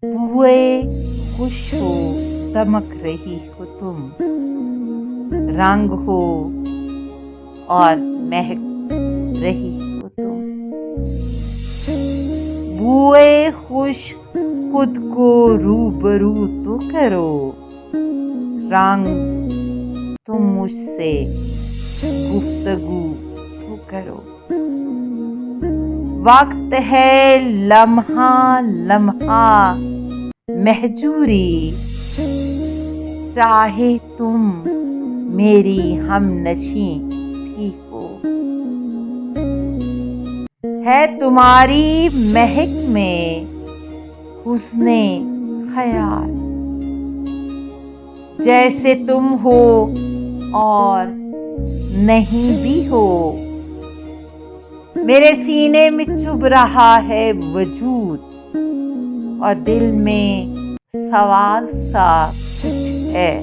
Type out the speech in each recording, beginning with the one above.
बुए खुश हो दमक रही हो तुम, रंग हो और महक रही हो तुम। बुए खुश खुद को रूबरू तो करो, रंग तुम मुझसे गुफ्तगू तो करो। वक्त है लम्हा लम्हा महजूरी, चाहे तुम मेरी हमनशी भी हो। है तुम्हारी महक में हुस्ने ख्याल, जैसे तुम हो और नहीं भी हो। मेरे सीने में चुभ रहा है वजूद, और दिल में सवाल सा कुछ है।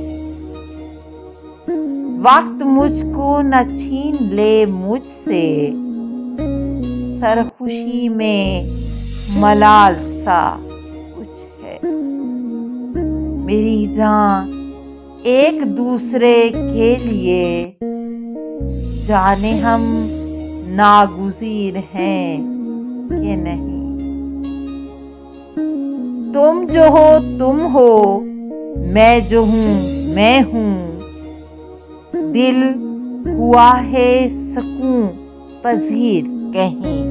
वक्त मुझको न छीन ले मुझसे, सरखुशी में मलाल सा कुछ है। मेरी जान एक दूसरे के लिए, जाने हम नागुज़ीर हैं कि नहीं। तुम जो हो तुम हो, मैं जो हूँ मैं हूँ। दिल हुआ है सकून पजीर कहीं।